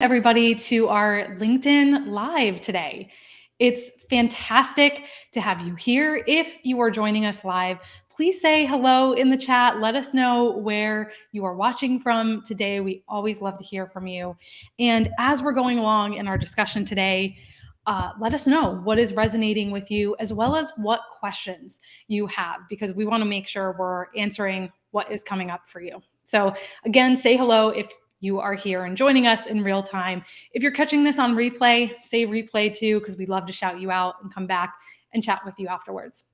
Everybody to our LinkedIn Live today. It's fantastic to have you here. If you are joining us live, please say hello in the chat. Let us know where you are watching from today. We always love to hear from you. And as we're going along in our discussion today, let us know what is resonating with you, as well as what questions you have, because we want to make sure we're answering what is coming up for you. So again, say hello if you are here and joining us in real time. If you're catching this on replay, say replay too, because we'd love to shout you out and come back and chat with you afterwards.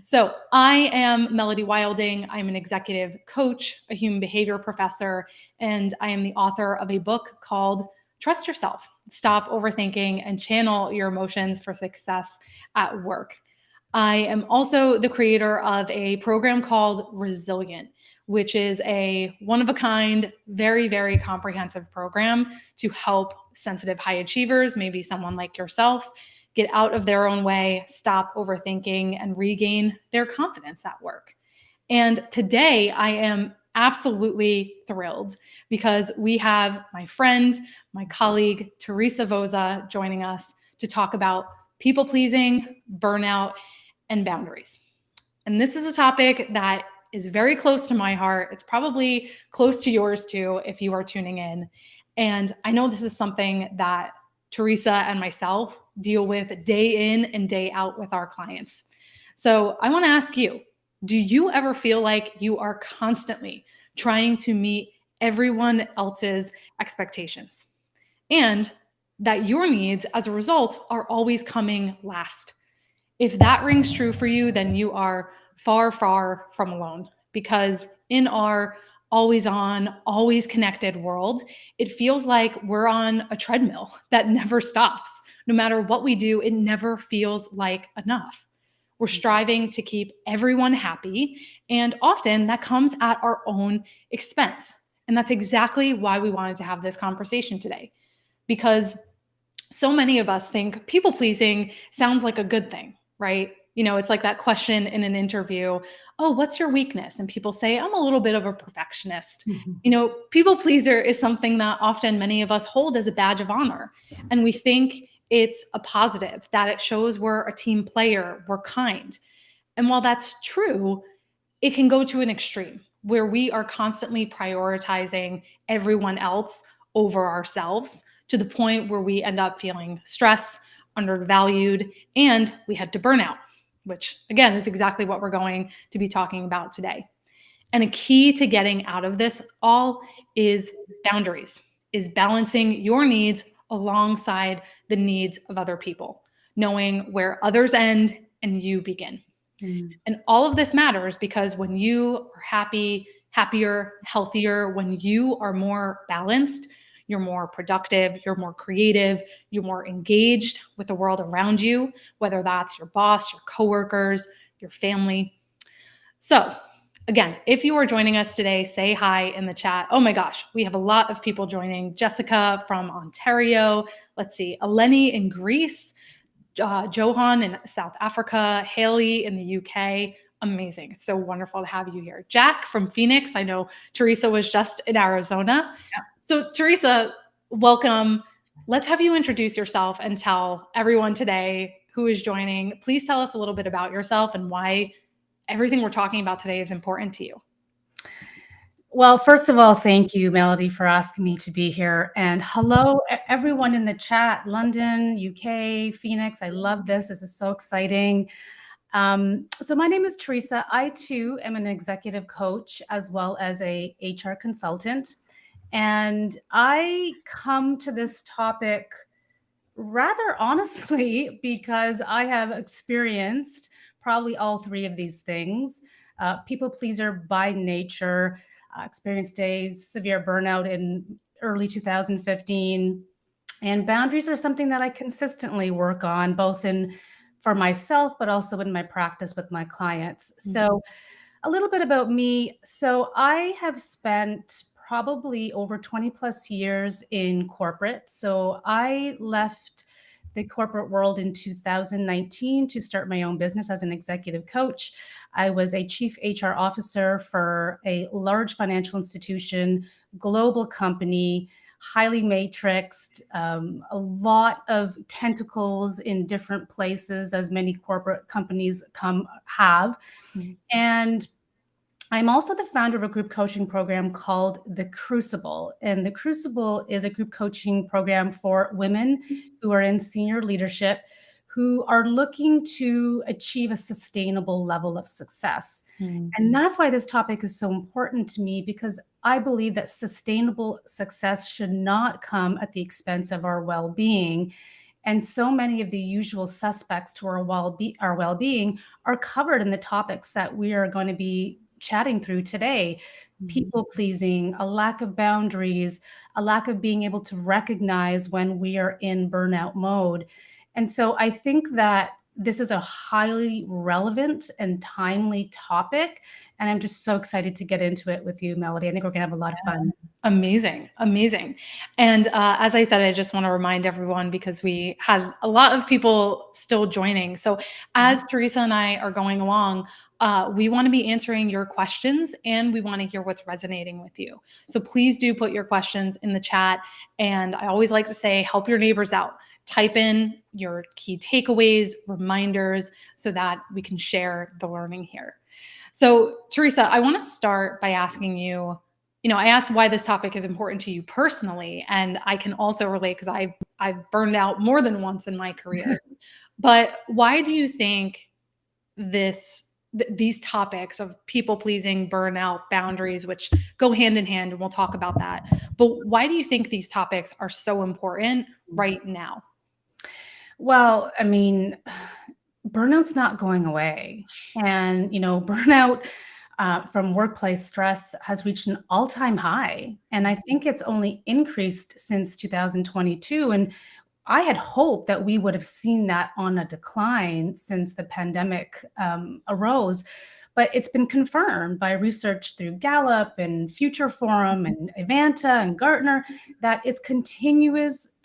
So I am Melody Wilding. I'm an executive coach, a human behavior professor, and I am the author of a book called Trust Yourself, Stop Overthinking and Channel Your Emotions for Success at Work. I am also the creator of a program called Resilient, which is a one-of-a-kind, very, very comprehensive program to help sensitive high achievers, maybe someone like yourself, get out of their own way, stop overthinking, and regain their confidence at work. And today I am absolutely thrilled because we have my friend, my colleague, Teresa Voza, joining us to talk about people-pleasing, burnout, and boundaries. And this is a topic that is very close to my heart. It's probably close to yours too, if you are tuning in. And I know this is something that Teresa and myself deal with day in and day out with our clients. So I want to ask you, do you ever feel like you are constantly trying to meet everyone else's expectations, and that your needs as a result are always coming last? If that rings true for you, then you are far, far from alone, because in our always on, always connected world, it feels like we're on a treadmill that never stops. No matter what we do, it never feels like enough. We're striving to keep everyone happy, and often that comes at our own expense. And that's exactly why we wanted to have this conversation today, because so many of us think people pleasing sounds like a good thing, right? You know, it's like that question in an interview, oh, what's your weakness? And people say, I'm a little bit of a perfectionist. You know, people pleaser is something that often many of us hold as a badge of honor. And we think it's a positive, that it shows we're a team player, we're kind. And while that's true, it can go to an extreme where we are constantly prioritizing everyone else over ourselves, to the point where we end up feeling stress, undervalued, and we head to burnout, which again is exactly what we're going to be talking about today. And a key to getting out of this all is boundaries, is balancing your needs alongside the needs of other people, knowing where others end and you begin. And all of this matters because when you are happy, happier, healthier, when you are more balanced, you're more productive, you're more creative, you're more engaged with the world around you, whether that's your boss, your coworkers, your family. So, again, if you are joining us today, say hi in the chat. Oh my gosh, we have a lot of people joining. Jessica from Ontario. Let's see, Eleni in Greece, Johan in South Africa, Haley in the UK. Amazing. It's so wonderful to have you here. Jack from Phoenix. I know Teresa was just in Arizona. Yeah. So Teresa, welcome. Let's have you introduce yourself and tell everyone today who is joining. Please tell us a little bit about yourself and why everything we're talking about today is important to you. Well, first of all, thank you, Melody, for asking me to be here. And hello, everyone in the chat, London, UK, Phoenix. I love this. This is so exciting. So my name is Teresa. I, too, am an executive coach as well as a HR consultant. And I come to this topic rather honestly because I have experienced probably all three of these things. People pleaser by nature, experienced a severe burnout in early 2015. And boundaries are something that I consistently work on, both in for myself, but also in my practice with my clients. So a little bit about me. So I have spent probably over 20 plus years in corporate. So I left the corporate world in 2019 to start my own business as an executive coach. I was a chief HR officer for a large financial institution, global company, highly matrixed, a lot of tentacles in different places, as many corporate companies have. Mm. And I'm also the founder of a group coaching program called The Crucible. And The Crucible is a group coaching program for women who are in senior leadership who are looking to achieve a sustainable level of success. Mm. And that's why this topic is so important to me, because I believe that sustainable success should not come at the expense of our well being. And so many of the usual suspects to our well-being are covered in the topics that we are going to be chatting through today. Mm. People pleasing, a lack of boundaries, a lack of being able to recognize when we are in burnout mode. And so I think that this is a highly relevant and timely topic. And I'm just so excited to get into it with you, Melody. I think we're going to have a lot of fun. Amazing. Amazing. And as I said, I just want to remind everyone, because we had a lot of people still joining. So as Teresa and I are going along, we want to be answering your questions, and we want to hear what's resonating with you. So please do put your questions in the chat. And I always like to say, help your neighbors out. Type in your key takeaways, reminders, so that we can share the learning here. So Teresa, I want to start by asking you, I asked why this topic is important to you personally, and I can also relate because I've burned out more than once in my career. But why do you think these topics of people pleasing, burnout, boundaries, which go hand in hand, and we'll talk about that. But why do you think these topics are so important right now? Well, I mean, burnout's not going away. And, burnout from workplace stress has reached an all-time high. And I think it's only increased since 2022. And I had hoped that we would have seen that on a decline since the pandemic arose. But it's been confirmed by research through Gallup and Future Forum and Evanta and Gartner that it continues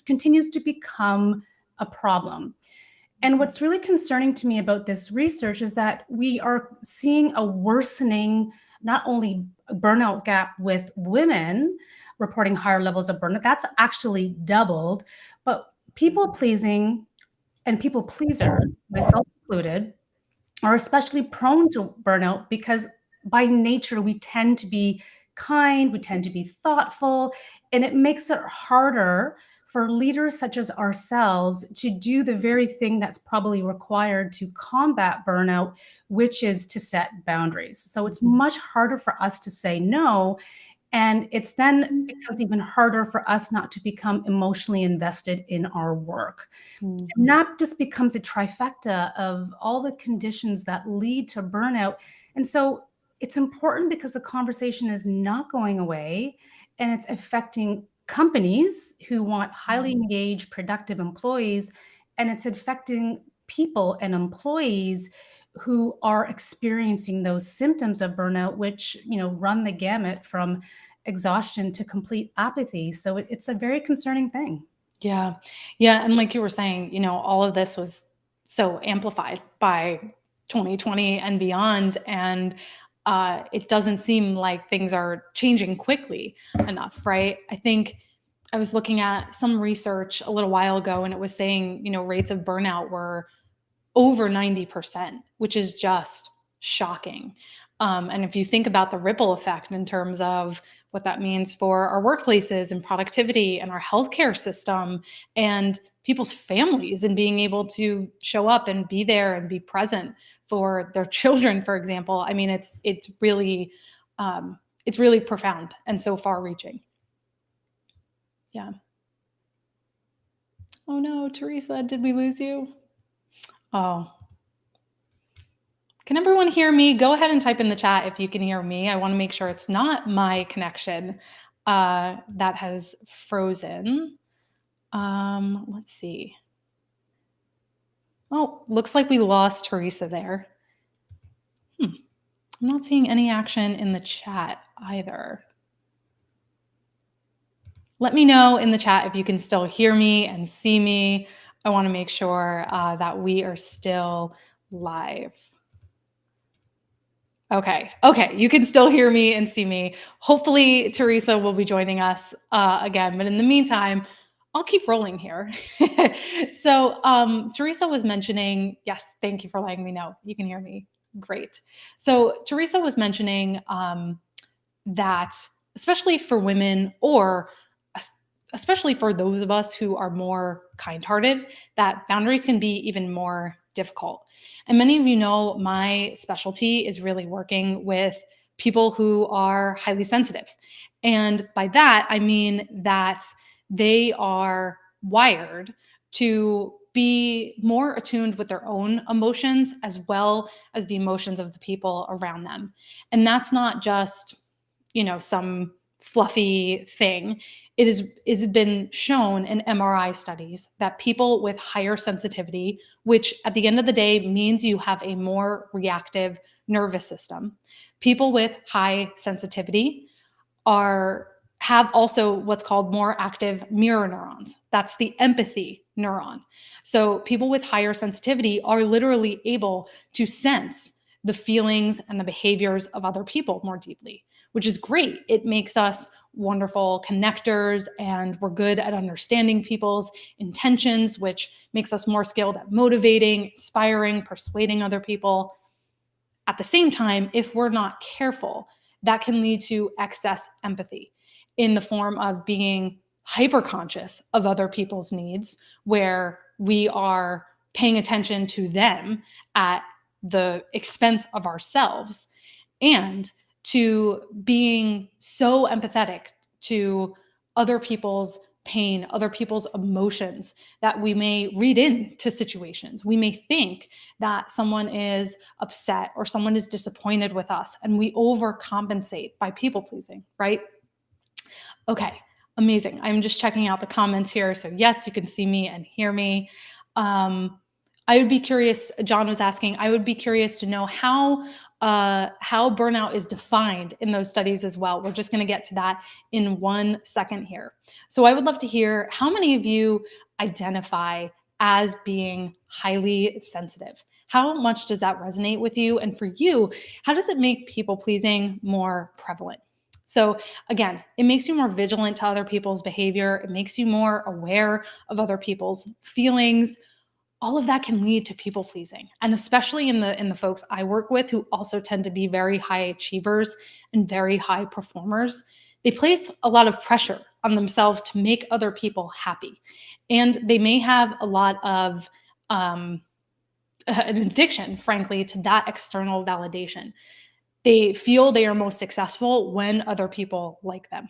to become a problem. And what's really concerning to me about this research is that we are seeing a worsening, not only burnout gap with women reporting higher levels of burnout, that's actually doubled, but people pleasing and people pleasers, myself included, are especially prone to burnout because by nature we tend to be kind, we tend to be thoughtful, and it makes it harder for leaders such as ourselves to do the very thing that's probably required to combat burnout, which is to set boundaries. So it's much harder for us to say no. And it's then becomes even harder for us not to become emotionally invested in our work. Mm. And that just becomes a trifecta of all the conditions that lead to burnout. And so it's important because the conversation is not going away, and it's affecting companies who want highly engaged, productive employees. And it's affecting people and employees who are experiencing those symptoms of burnout, which, run the gamut from exhaustion to complete apathy. So it's a very concerning thing. Yeah. Yeah. And like you were saying, all of this was so amplified by 2020 and beyond. And it doesn't seem like things are changing quickly enough, right? I think I was looking at some research a little while ago, and it was saying, rates of burnout were over 90%, which is just shocking. And if you think about the ripple effect in terms of what that means for our workplaces and productivity and our healthcare system and people's families, and being able to show up and be there and be present for their children, for example, I mean, it's really profound and so far-reaching. Yeah. Oh no, Teresa, did we lose you? Oh. Can everyone hear me? Go ahead and type in the chat if you can hear me. I want to make sure it's not my connection that has frozen. Let's see. Oh, looks like we lost Teresa there. I'm not seeing any action in the chat either. Let me know in the chat if you can still hear me and see me. I want to make sure that we are still live. Okay. Okay. You can still hear me and see me. Hopefully, Teresa will be joining us again. But in the meantime, I'll keep rolling here. Teresa was mentioning, yes, thank you for letting me know. You can hear me. Great. So, Teresa was mentioning that, especially for women, or especially for those of us who are more kind hearted, that boundaries can be even more difficult. And many of you know my specialty is really working with people who are highly sensitive. And by that, I mean that they are wired to be more attuned with their own emotions as well as the emotions of the people around them. And that's not just, some fluffy thing. It has been shown in MRI studies that people with higher sensitivity, which at the end of the day means you have a more reactive nervous system, people with high sensitivity are have also what's called more active mirror neurons. That's the empathy neuron. So people with higher sensitivity are literally able to sense the feelings and the behaviors of other people more deeply, which is great. It makes us wonderful connectors, and we're good at understanding people's intentions, which makes us more skilled at motivating, inspiring, persuading other people. At the same time, if we're not careful, that can lead to excess empathy in the form of being hyper conscious of other people's needs, where we are paying attention to them at the expense of ourselves, and to being so empathetic to other people's pain, other people's emotions, that we may read into situations. We may think that someone is upset or someone is disappointed with us, and we overcompensate by people pleasing, right? Okay, amazing. I'm just checking out the comments here. So, yes, you can see me and hear me. I would be curious, John was asking, I would be curious to know how burnout is defined in those studies as well. We're just going to get to that in 1 second here. So I would love to hear, how many of you identify as being highly sensitive? How much does that resonate with you? And for you, how does it make people pleasing more prevalent? So again, it makes you more vigilant to other people's behavior. It makes you more aware of other people's feelings. All of that can lead to people pleasing, and especially in the folks I work with, who also tend to be very high achievers and very high performers. They place a lot of pressure on themselves to make other people happy, and they may have a lot of an addiction, frankly, to that external validation. They feel they are most successful when other people like them.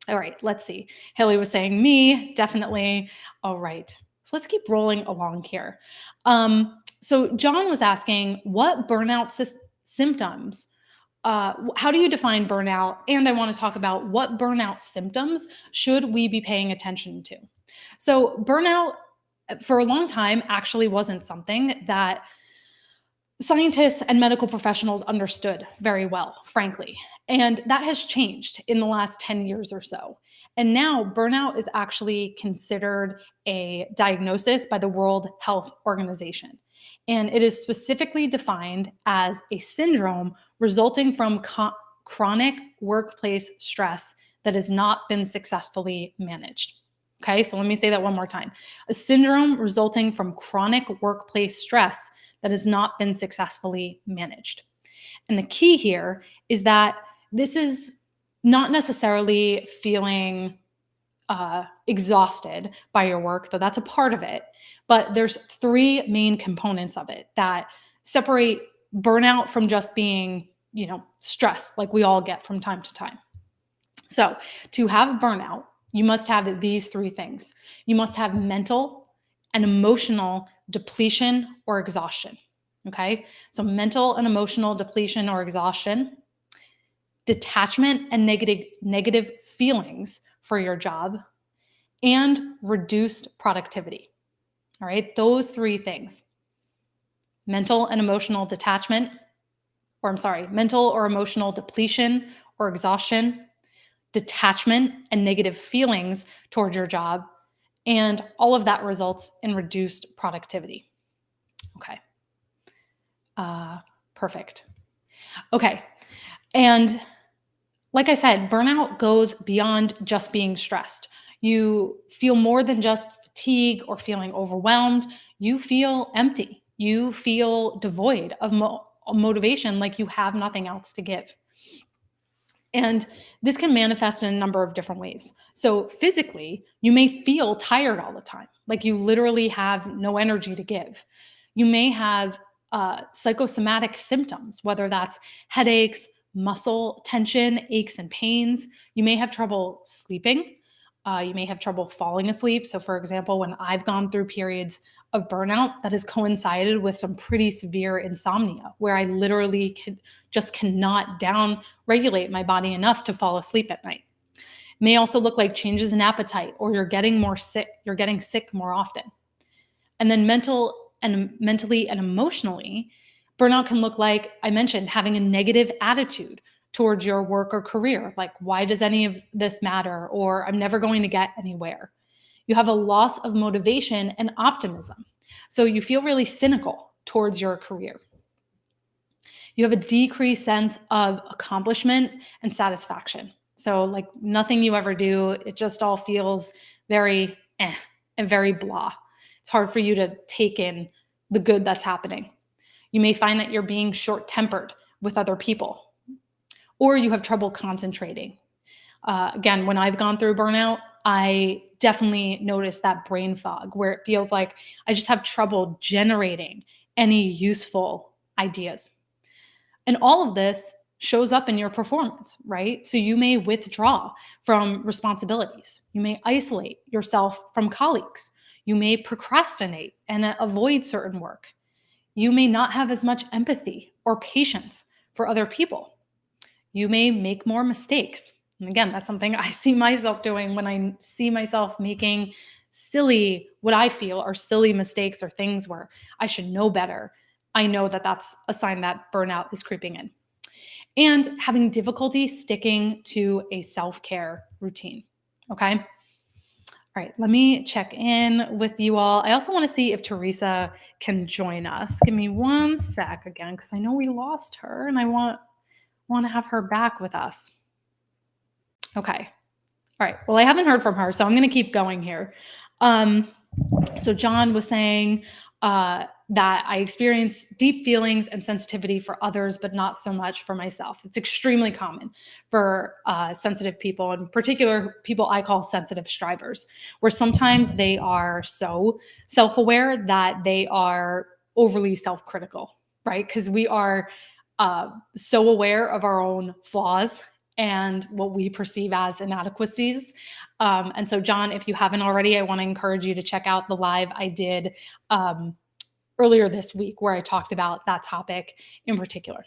All right, let's see. Haley was saying me, definitely. All right. So let's keep rolling along here. So John was asking, what burnout symptoms, how do you define burnout? And I want to talk about what burnout symptoms should we be paying attention to. So burnout for a long time actually wasn't something that scientists and medical professionals understood very well, frankly. And that has changed in the last 10 years or so. And now burnout is actually considered a diagnosis by the World Health Organization. And it is specifically defined as a syndrome resulting from chronic workplace stress that has not been successfully managed. Okay, so let me say that one more time. A syndrome resulting from chronic workplace stress that has not been successfully managed. And the key here is that this is not necessarily feeling exhausted by your work, though that's a part of it. But there's 3 main components of it that separate burnout from just being, stressed like we all get from time to time. So to have burnout, you must have these 3 things. You must have mental and emotional depletion or exhaustion. Okay. So mental and emotional depletion or exhaustion, detachment and negative feelings for your job, and reduced productivity. All right. Those 3 things: mental and emotional detachment, mental or emotional depletion or exhaustion, detachment and negative feelings towards your job, and all of that results in reduced productivity. Okay. Perfect. Okay. And like I said, burnout goes beyond just being stressed. You feel more than just fatigue or feeling overwhelmed. You feel empty. You feel devoid of motivation, like you have nothing else to give. And this can manifest in a number of different ways. So, physically, you may feel tired all the time, like you literally have no energy to give. You may have psychosomatic symptoms, whether that's headaches, muscle tension, aches and pains. You may have trouble sleeping. You may have trouble falling asleep. So, for example, when I've gone through periods of burnout, that has coincided with some pretty severe insomnia, where I literally just cannot down regulate my body enough to fall asleep at night. It may also look like changes in appetite, or you're getting more sick, you're getting sick more often. And then mentally and emotionally, burnout can look like, I mentioned, having a negative attitude towards your work or career. Like, why does any of this matter? Or I'm never going to get anywhere. You have a loss of motivation and optimism. So you feel really cynical towards your career. You have a decreased sense of accomplishment and satisfaction. So, like, nothing you ever do, it just all feels very and very blah. It's hard for you to take in the good that's happening. You may find that you're being short tempered with other people, or you have trouble concentrating. Again, when I've gone through burnout, I definitely noticed that brain fog where it feels like I just have trouble generating any useful ideas. And all of this shows up in your performance, right? So you may withdraw from responsibilities. You may isolate yourself from colleagues. You may procrastinate and avoid certain work. You may not have as much empathy or patience for other people. You may make more mistakes. And again, that's something I see myself doing when I see myself making silly, what I feel are silly mistakes or things where I should know better. I know that that's a sign that burnout is creeping in. And having difficulty sticking to a self-care routine. Okay. All right, let me check in with you all. I also want to see if Teresa can join us. Give me one sec again, because I know we lost her and I want to have her back with us. Okay. All right. Well, I haven't heard from her, so I'm going to keep going here. So John was saying that I experience deep feelings and sensitivity for others, but not so much for myself. It's extremely common for sensitive people, in particular people I call sensitive strivers, where sometimes they are so self-aware that they are overly self-critical, right? Because we are so aware of our own flaws and what we perceive as inadequacies. And so, John, if you haven't already, I want to encourage you to check out the live I did earlier this week where I talked about that topic in particular.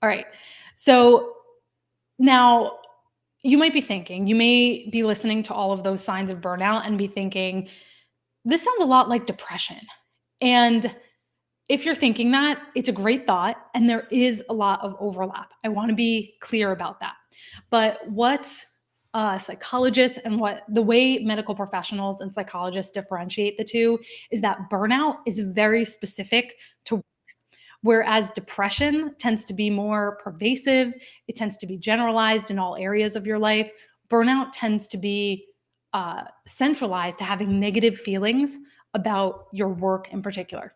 All right. So now you might be thinking, you may be listening to all of those signs of burnout and be thinking, this sounds a lot like depression. And if you're thinking that, it's a great thought, and there is a lot of overlap. I want to be clear about that. But what psychologists and what the way medical professionals and psychologists differentiate the two is that burnout is very specific to, whereas depression tends to be more pervasive, it tends to be generalized in all areas of your life. Burnout tends to be centralized to having negative feelings about your work in particular.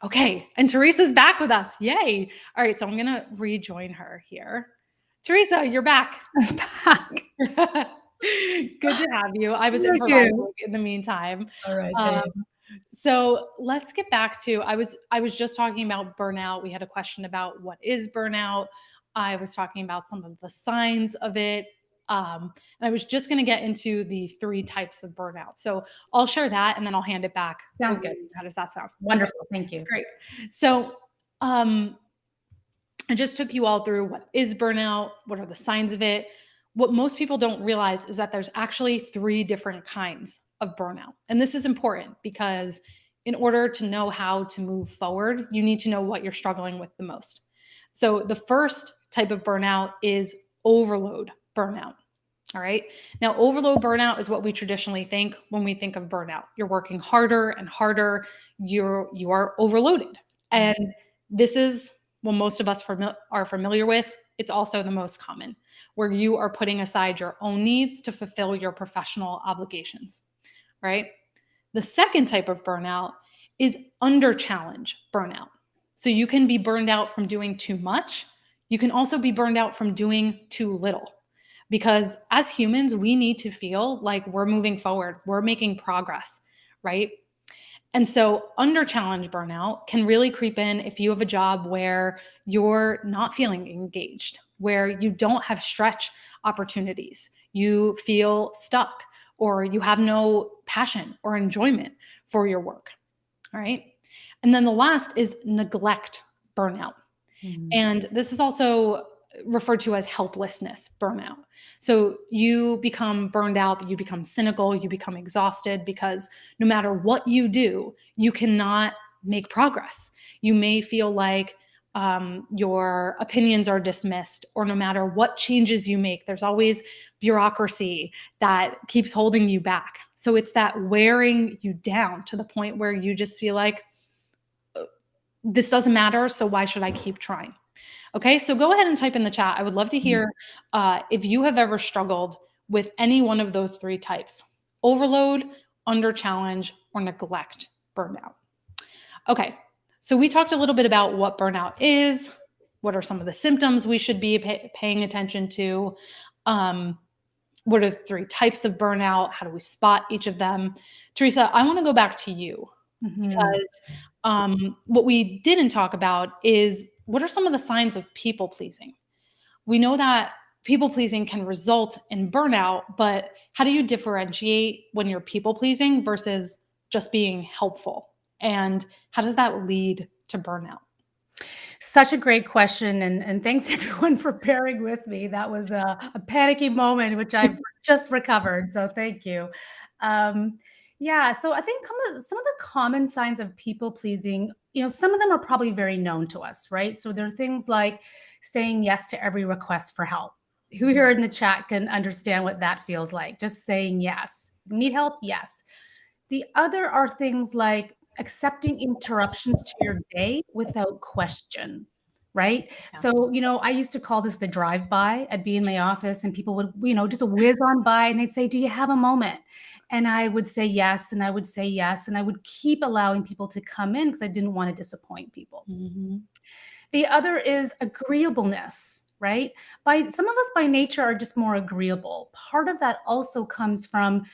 Okay, and Teresa's back with us. Yay. All right, so I'm going to rejoin her here. Teresa, you're back. I'm back. Good to have you. I was improvising in the meantime. All right, babe. So let's get back to, I was just talking about burnout. We had a question about what is burnout. I was talking about some of the signs of it. And I was just going to get into the 3 types of burnout. So I'll share that and then I'll hand it back. Sounds good. How does that sound? Wonderful. Thank you. Great. So I just took you all through what is burnout, what are the signs of it. What most people don't realize is that there's actually 3 different kinds of burnout. And this is important because in order to know how to move forward, you need to know what you're struggling with the most. So the first type of burnout is overload burnout. All right. Now, overload burnout is what we traditionally think when we think of burnout. You're working harder and harder. You are overloaded. And this is what most of us are familiar with, it's also the most common, where you are putting aside your own needs to fulfill your professional obligations, right? The second type of burnout is under challenge burnout. So you can be burned out from doing too much. You can also be burned out from doing too little. Because as humans, we need to feel like we're moving forward, we're making progress, right? And so under challenge burnout can really creep in if you have a job where you're not feeling engaged, where you don't have stretch opportunities, you feel stuck, or you have no passion or enjoyment for your work. All right. And then the last is neglect burnout. And this is also referred to as helplessness burnout. So you become burned out, you become cynical, you become exhausted because no matter what you do, you cannot make progress. You may feel like your opinions are dismissed, or no matter what changes you make, there's always bureaucracy that keeps holding you back. So it's that wearing you down to the point where you just feel like, this doesn't matter, so why should I keep trying? Okay, so go ahead and type in the chat. I would love to hear if you have ever struggled with any one of those three types: overload, under challenge, or neglect burnout. Okay, so we talked a little bit about what burnout is, what are some of the symptoms we should be paying attention to, what are the three types of burnout, how do we spot each of them. Teresa, I want to go back to you because what we didn't talk about is, what are some of the signs of people pleasing? We know that people pleasing can result in burnout, but how do you differentiate when you're people pleasing versus just being helpful? And how does that lead to burnout? Such a great question, and thanks everyone for bearing with me. That was a panicky moment, which I've just recovered, so thank you. Yeah, so I think some of the common signs of people pleasing, some of them are probably very known to us, right? So there are things like saying yes to every request for help. Who here in the chat can understand what that feels like? Just saying yes. Need help? Yes. The other are things like accepting interruptions to your day without question, right? Yeah. So, I used to call this the drive-by. I'd be in my office and people would, just whiz on by and they'd say, "Do you have a moment?" And I would say yes, and I would say yes, and I would keep allowing people to come in because I didn't want to disappoint people. Mm-hmm. The other is agreeableness, right? Some of us by nature are just more agreeable. Part of that also comes from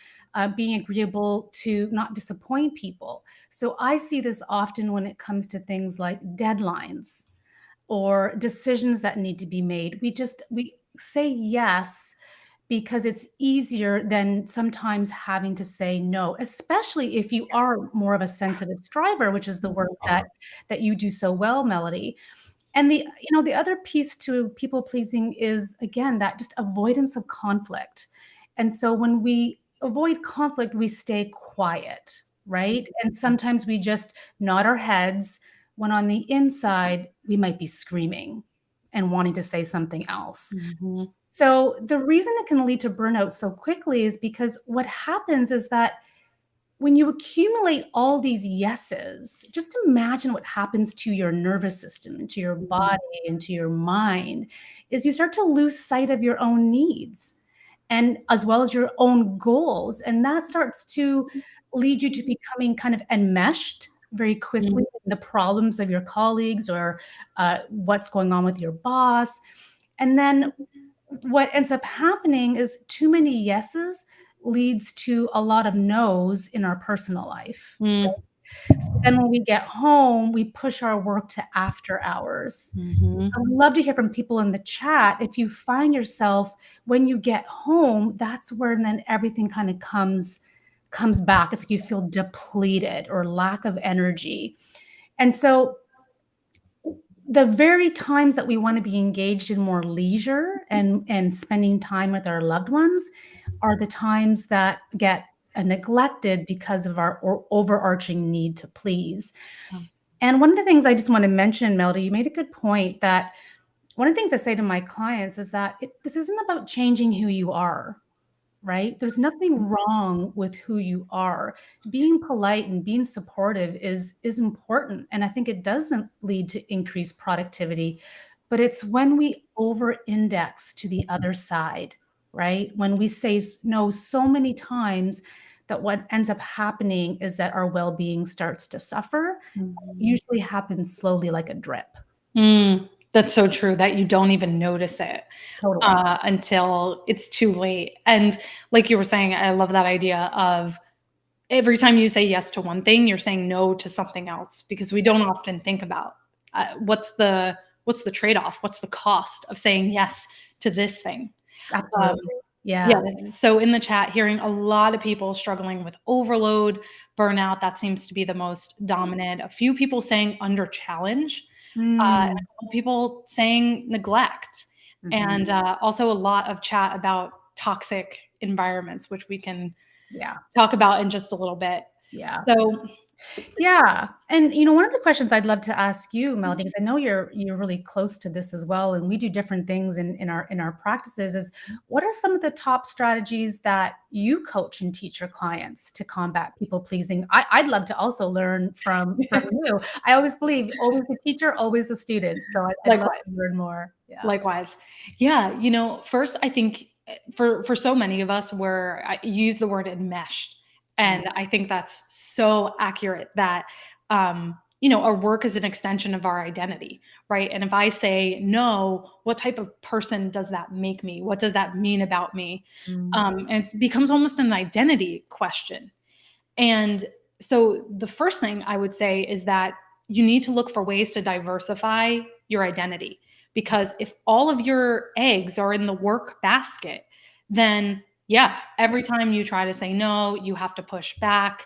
being agreeable to not disappoint people. So I see this often when it comes to things like deadlines or decisions that need to be made. We say yes because it's easier than sometimes having to say no, especially if you are more of a sensitive striver, which is the work that you do so well, Melody. And the other piece to people pleasing is, again, that just avoidance of conflict. And so when we avoid conflict, we stay quiet, right? And sometimes we just nod our heads when on the inside we might be screaming and wanting to say something else. Mm-hmm. So the reason it can lead to burnout so quickly is because what happens is that when you accumulate all these yeses, just imagine what happens to your nervous system and to your body and to your mind is you start to lose sight of your own needs and as well as your own goals. And that starts to lead you to becoming kind of enmeshed very quickly in the problems of your colleagues or what's going on with your boss. And then what ends up happening is too many yeses leads to a lot of no's in our personal life. Mm-hmm. So then when we get home, we push our work to after hours. Mm-hmm. I would love to hear from people in the chat. If you find yourself when you get home, that's where then everything kind of comes back. It's like you feel depleted or lack of energy. And so the very times that we want to be engaged in more leisure and spending time with our loved ones are the times that get neglected because of our overarching need to please. And one of the things I just want to mention, Melody, you made a good point that one of the things I say to my clients is that this isn't about changing who you are, right? There's nothing wrong with who you are. Being polite and being supportive is important, and I think it doesn't lead to increased productivity, but it's when we over-index to the other side, right? When we say no so many times that what ends up happening is that our well-being starts to suffer. Mhm. Usually happens slowly like a drip. That's so true that you don't even notice it Totally. until it's too late. And like you were saying, I love that idea of every time you say yes to one thing, you're saying no to something else because we don't often think about what's the trade-off? What's the cost of saying yes to this thing? Um, Absolutely. yeah, Yeah. so in the chat, hearing a lot of people struggling with overload, burnout, that seems to be the most dominant. A few people saying under challenge, and Mm. a couple people saying neglect, Mhm. and also a lot of chat about toxic environments, which we can Yeah. talk about in just a little bit. Yeah. So Yeah, and, one of the questions I'd love to ask you, Melody, because I know you're really close to this as well, and we do different things in our practices, is what are some of the top strategies that you coach and teach your clients to combat people pleasing? I'd love to also learn from you. I always believe always the teacher, always the student, so I'd love likewise, to learn more. Yeah. likewise. Yeah, first I think for so many of us, where I use the word enmeshed, Mm, and I think that's so accurate that our work is an extension of our identity, right? And if I say no, what type of person does that make me? What does that mean about me? mm, And it becomes almost an identity question. And so the first thing I would say is that you need to look for ways to diversify your identity. Because if all of your eggs are in the work basket, then yeah, every time you try to say no, you have to push back.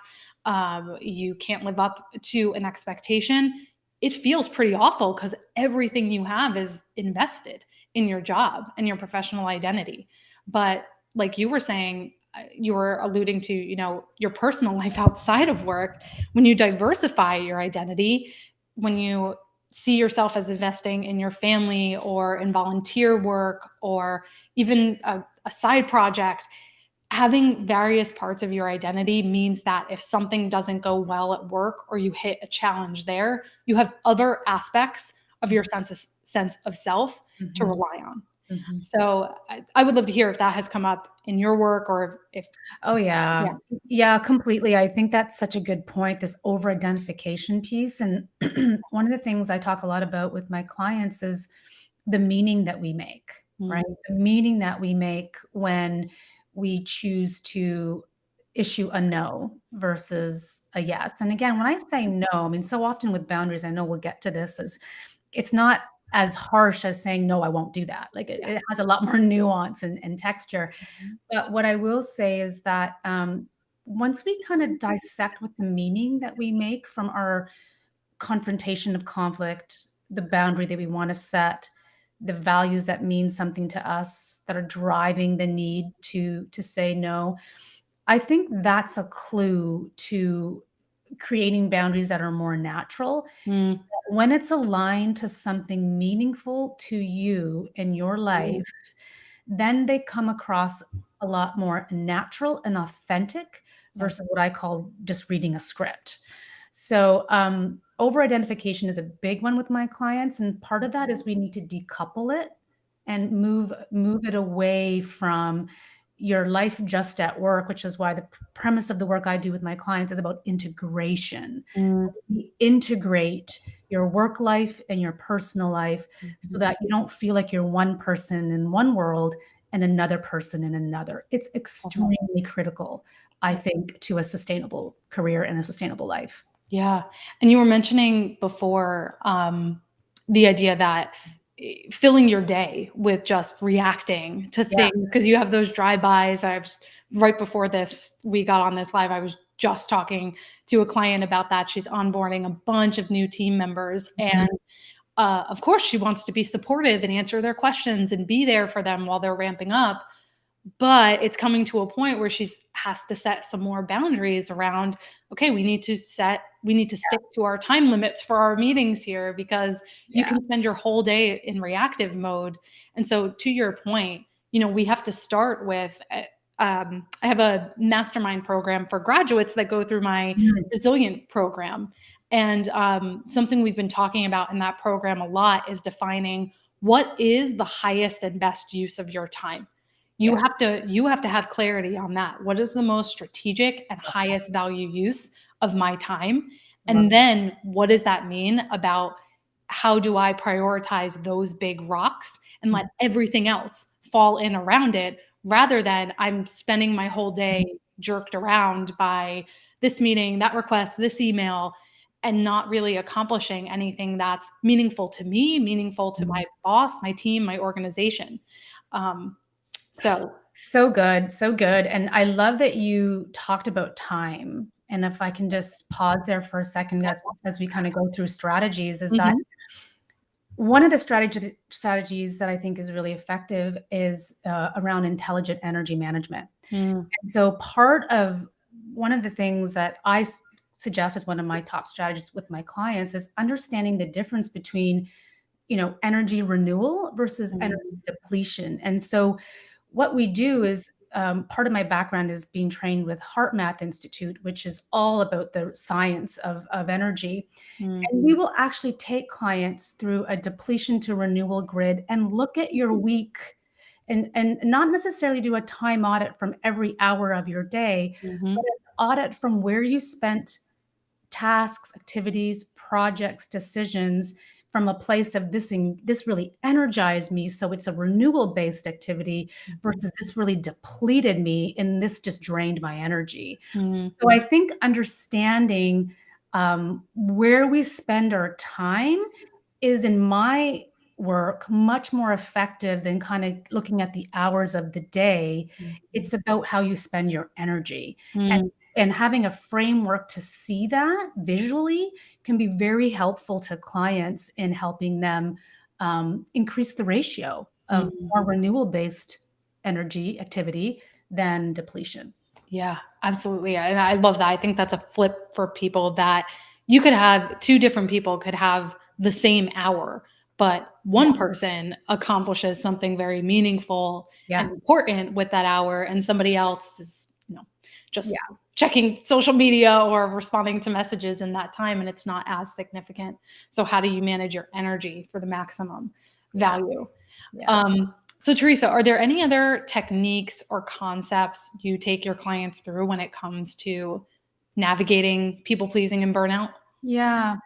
You can't live up to an expectation. It feels pretty awful because everything you have is invested in your job and your professional identity. But like you were saying, you were alluding to, your personal life outside of work. When you diversify your identity, when you see yourself as investing in your family or in volunteer work or even a side project, having various parts of your identity means that if something doesn't go well at work or you hit a challenge there, you have other aspects of your sense of self to mhm, rely on. mhm. So I would love to hear if that has come up in your work or if Oh, yeah. yeah. Yeah, completely. I think that's such a good point, this over-identification piece, and one of the things I talk a lot about with my clients is the meaning that we make, right? Mm, The meaning that we make when we choose to issue a no versus a yes, and again, when I say no, I mean, so often with boundaries, I know we'll get to this, is it's not as harsh as saying, "No, I won't do that." Like, it yeah. it has a lot more nuance and texture. Mhm. But what I will say is that, once we kinda dissect what the meaning that we make from our confrontation of conflict, the boundary that we wanna set, the values that mean something to us, that are driving the need to say no, I think that's a clue to creating boundaries that are more natural. Mm, When it's aligned to something meaningful to you in your life, then they come across a lot more natural and authentic yeah. versus what I call just reading a script. So, over-identification is a big one with my clients, and part of that is we need to decouple it and move it away from your life just at work, which is why the premise of the work I do with my clients is about integration. Mm, We integrate your work life and your personal life so mhm. that you don't feel like you're one person in one world and another person in another. It's extremely critical, I think, to a sustainable career and a sustainable life. Yeah. And you were mentioning before, the idea that filling your day with just reacting to Yeah. things because you have those drive-bys. Right before this, we got on this live, I was just talking to a client about that. She's onboarding a bunch of new team members, Mhm. and of course, she wants to be supportive and answer their questions and be there for them while they're ramping up. But it's coming to a point where she's has to set some more boundaries around, okay, we need to stick to our time limits for our meetings here because you Yeah. can spend your whole day in reactive mode. And so to your point, we have to start with I have a mastermind program for graduates that go through my Mm, resilient program. And something we've been talking about in that program a lot is defining what is the highest and best use of your time. You yeah, have to you have to have clarity on that. What is the most strategic and highest value use of my time? love And then what does that mean about how do I prioritize those big rocks and it. let everything else fall in around it, rather than I'm spending my whole day jerked around by this meeting, that request, this email, and not really accomplishing anything that's meaningful to me, meaningful to Mhm. my boss, my team, my organization. Um, so, So good, so good, and I love that you talked about time, and if I can just pause there for a second as we kinda go through strategies, is that mhm, one of the strategies that I think is really effective is, around intelligent energy management. mm, And so part of one of the things that suggest as one of my top strategies with my clients is understanding the difference between, energy renewal versus energy mm, depletion. And so what we do is part of my background is being trained with Heart Math Institute, which is all about the science of energy. mm, And we will actually take clients through a depletion to renewal grid and look at your week and not necessarily do a time audit from every hour of your day, but mhm, an audit from where you spent tasks, activities, projects, decisions from a place of this really energized me, so it's a renewal-based activity mhm, versus this really depleted me and this just drained my energy. mm, So I think understanding, where we spend our time is, in my work, much more effective than kinda looking at the hours of the day. mhm, It's about how you spend your energy, and mm, and having a framework to see that visually can be very helpful to clients in helping them, increase the ratio of mm. more renewal-based energy activity than depletion. Yeah, absolutely. And I love that. I think that's a flip for people that you could have two different people could have the same hour, but one person accomplishes something very meaningful and Yeah, important with that hour, and somebody else is, just yeah, checking social media or responding to messages in that time, and it's not as significant. So, how do you manage your energy for the maximum yeah, value? yeah. So, Teresa, are there any other techniques or concepts you take your clients through when it comes to navigating people pleasing and burnout? Yeah.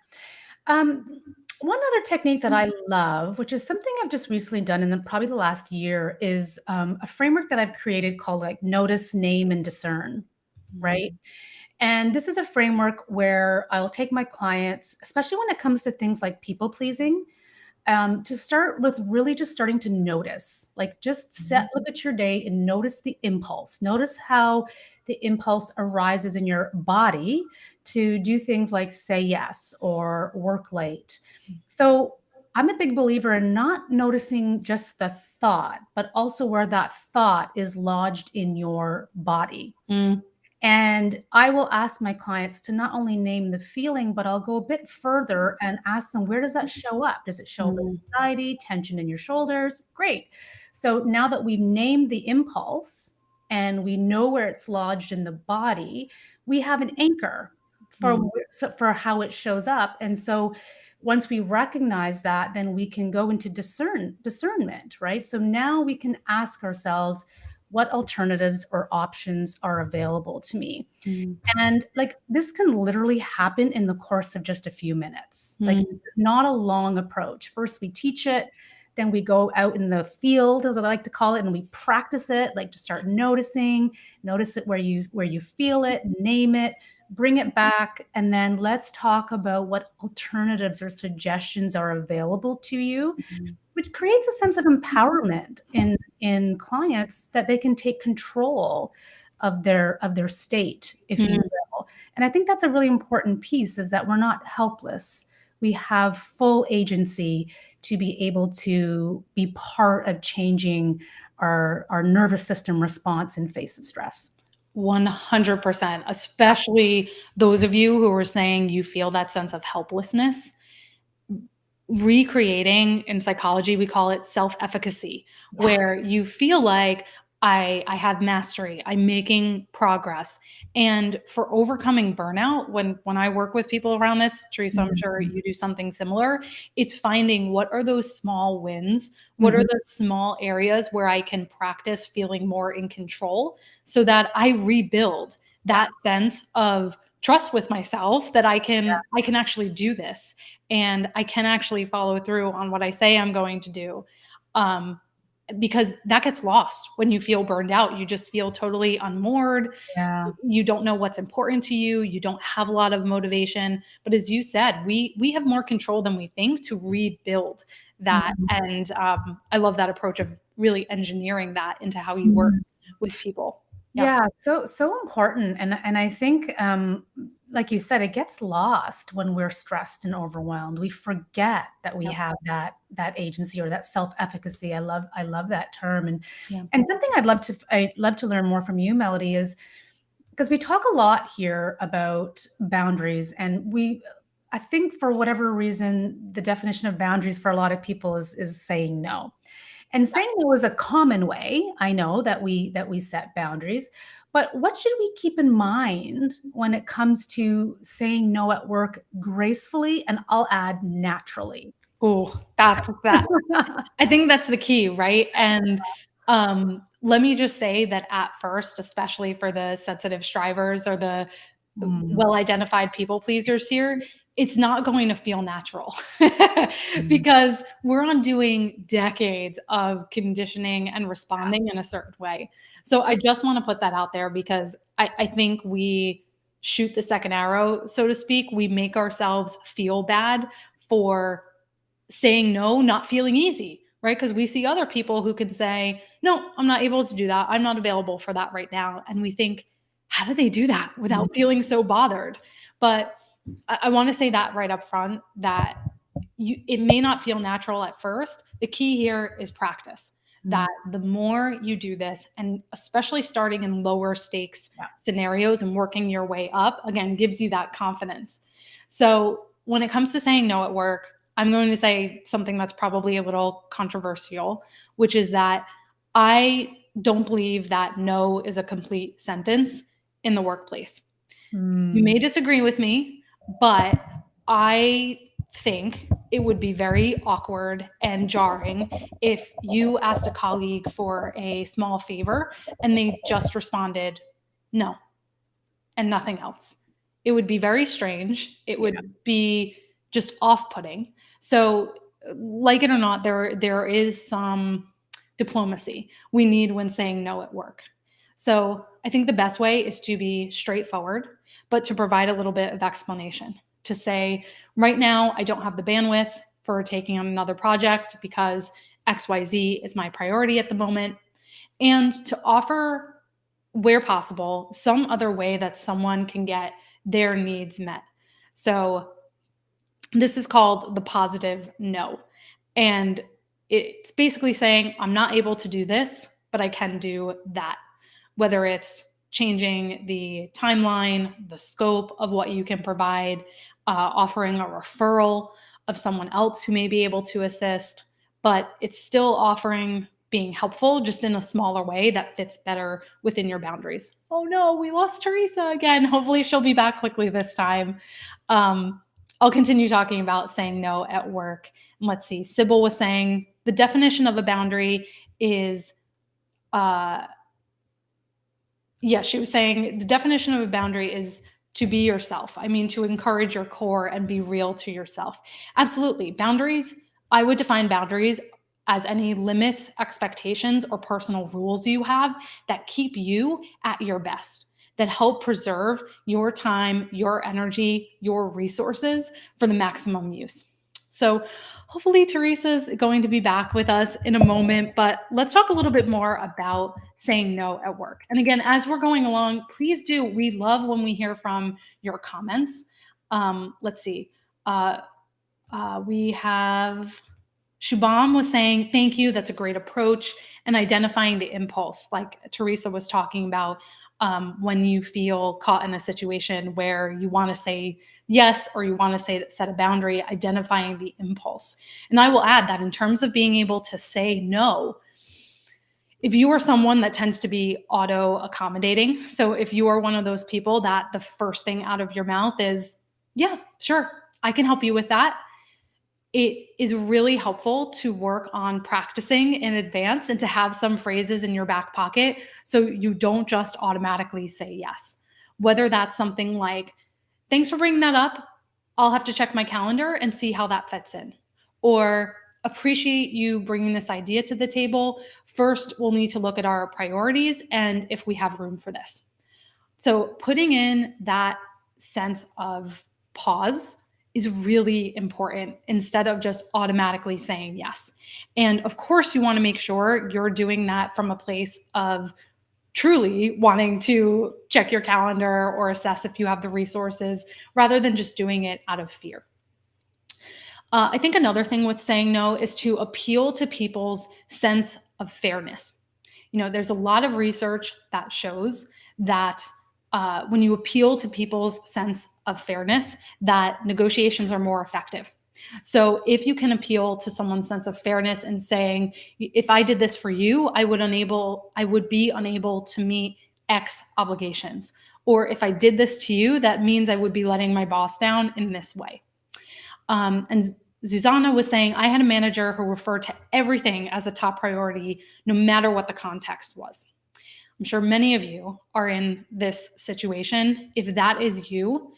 Um, One other technique that I love, which is something I've just recently done in probably the last year, is a framework that I've created called like notice, name, and discern. Right. Mm, And this is a framework where I'll take my clients, especially when it comes to things like people pleasing, to start with really just starting to notice, like just mhm, look at your day and notice the impulse. Notice how the impulse arises in your body to do things like say yes or work late. So I'm a big believer in not noticing just the thought, but also where that thought is lodged in your body. mm, And I will ask my clients to not only name the feeling, but I'll go a bit further and ask them, where does that show up? Does it show up as mm, anxiety, tension in your shoulders? Great. So now that we've named the impulse and we know where it's lodged in the body, we have an anchor for mm, for how it shows up. And so once we recognize that, then we can go into discernment, right? So now we can ask ourselves, what alternatives or options are available to me? mm, And like this can literally happen in the course of just a few minutes. Like mm, it's not a long approach. First, we teach it, then we go out in the field, as I like to call it, and we practice it, like to start noticing, notice it where you feel it, name it, bring it back, and then let's talk about what alternatives or suggestions are available to you, mm, which creates a sense of empowerment in clients that they can take control of their state, if you mm. will. And I think that's a really important piece, is that we're not helpless. We have full agency to be able to be part of changing our nervous system response in face of stress. 100%, especially those of you who are saying you feel that sense of helplessness. Recreating, in psychology we call it self-efficacy, Yeah. where you feel like I have mastery. I'm making progress. And for overcoming burnout, when I work with people around this, Teresa, I'm sure Mhm. you do something similar. It's finding what are those small wins? What are Mhm. the small areas where I can practice feeling more in control so that I rebuild Yeah, that sense of trust with myself that yeah, I can actually do this and I can actually follow through on what I say I'm going to do. Um, because that gets lost when you feel burned out. You just feel totally unmoored. yeah. You don't know what's important to you. You don't have a lot of motivation. But as you said, we have more control than we think to rebuild that. Mhm. And I love that approach of really engineering that into how you work Mhm. with people. Yeah. Yeah, so important, and I think, like you said, it gets lost when we're stressed and overwhelmed. We forget that we Yeah. have that agency or that self-efficacy. I love that term, Yeah. and something I'd love to learn more from you, Melody, is because we talk a lot here about boundaries, and I think for whatever reason, the definition of boundaries for a lot of people is saying no. And saying no is a common way, I know, that we set boundaries, but what should we keep in mind when it comes to saying no at work gracefully, and I'll add naturally? Oh, that's that. I think that's the key, right? And let me just say that at first, especially for the sensitive strivers or the Mm, well identified people pleasers here, it's not going to feel natural mm, because we're undoing decades of conditioning and yeah, responding in a certain way. So I just want to put that out there because I think we shoot the second arrow, so to speak. We make ourselves feel bad for saying no, not feeling easy, right? Because we see other people who can say, no, I'm not able to do that. I'm not available for that right now. And we think, how do they do that mm, without feeling so bothered? But I want to say that right up front that it may not feel natural at first. The key here is practice. mm, That the more you do this, and especially starting in lower stakes yeah, scenarios and working your way up, again, gives you that confidence. So when it comes to saying no at work, I'm going to say something that's probably a little controversial, which is that I don't believe that no is a complete sentence in the workplace. You mm, may disagree with me, but I think it would be very awkward and jarring if you asked a colleague for a small favor and they just responded no and nothing else. It would be very strange. It yeah, would be just off-putting. So, like it or not, there is some diplomacy we need when saying no at work. So, I think the best way is to be straightforward, but to provide a little bit of explanation. To say, right now, I don't have the bandwidth for taking on another project because XYZ is my priority at the moment. And to offer, where possible, some other way that someone can get their needs met. So this is called the positive no. And it's basically saying, I'm not able to do this, but I can do that. Whether it's changing the timeline, the scope of what you can provide, offering a referral of someone else who may be able to assist, but it's still offering being helpful just in a smaller way that fits better within your boundaries. Oh no, we lost Teresa again. Hopefully she'll be back quickly this time. Um, I'll continue talking about saying no at work. And let's see, Sybil was saying the definition of a boundary is, uh, yeah, she was saying the definition of a boundary is to be yourself. I mean, to encourage your core and be real to yourself. Absolutely. Boundaries, I would define boundaries as any limits, expectations, or personal rules you have that keep you at your best, that help preserve your time, your energy, your resources for the maximum use. So, hopefully, Teresa's going to be back with us in a moment, but let's talk a little bit more about saying no at work. And again, as we're going along, please do. We love when we hear from your comments. Let's see. Uh, we have Shubham was saying, thank you. That's a great approach. And identifying the impulse, like Teresa was talking about, when you feel caught in a situation where you want to say yes or you want to say set a boundary, identifying the impulse. And I will add that in terms of being able to say no, If you are someone that tends to be auto accommodating, so if you are one of those people that the first thing out of your mouth is, yeah, sure, I can help you with that, it is really helpful to work on practicing in advance and to have some phrases in your back pocket so you don't just automatically say yes. Whether that's something like, thanks for bringing that up. I'll have to check my calendar and see how that fits in. Or, appreciate you bringing this idea to the table. First, we'll need to look at our priorities and if we have room for this. So, putting in that sense of pause is really important instead of just automatically saying yes. And of course, you want to make sure you're doing that from a place of truly wanting to check your calendar or assess if you have the resources rather than just doing it out of fear. I think another thing with saying no is to appeal to people's sense of fairness. There's a lot of research that shows that when you appeal to people's sense of fairness, that negotiations are more effective. So if you can appeal to someone's sense of fairness and saying, if I did this for you, I would be unable to meet X obligations. Or if I did this to you, that means I would be letting my boss down in this way. And Susanna was saying, I had a manager who referred to everything as a top priority, no matter what the context was. I'm sure many of you are in this situation. If that is you,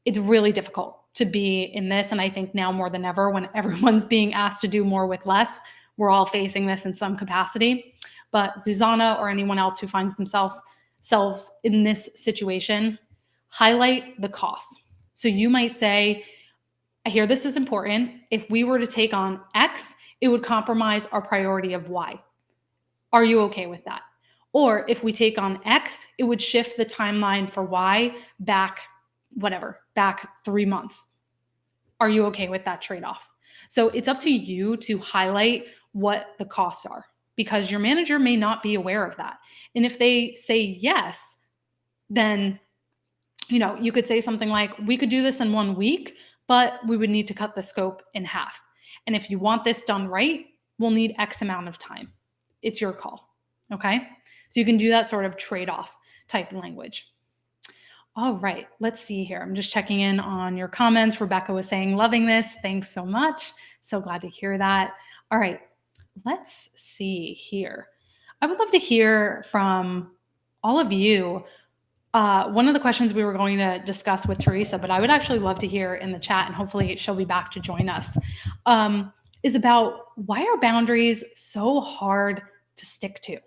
it's really difficult to be in this. And I think now more than ever, when everyone's being asked to do more with less, we're all facing this in some capacity. But Susanna or anyone else who finds themselves in this situation, highlight the costs. So you might say, I hear this is important. If we were to take on X, it would compromise our priority of Y. Are you okay with that? Or if we take on X, it would shift the timeline for Y back 3 months. Are you okay with that trade-off? So it's up to you to highlight what the costs are, because your manager may not be aware of that. And if they say yes, then you could say something like, we could do this in 1 week, but we would need to cut the scope in half. And if you want this done right, we'll need X amount of time. It's your call. Okay? So you can do that sort of trade-off type language. All right, let's see here. I'm just checking in on your comments. Rebecca was saying, loving this. Thanks so much. So glad to hear that. All right, let's see here. I would love to hear from all of you. One of the questions we were going to discuss with Teresa, but I would actually love to hear in the chat, and hopefully she'll be back to join us, is about, why are boundaries so hard to stick to?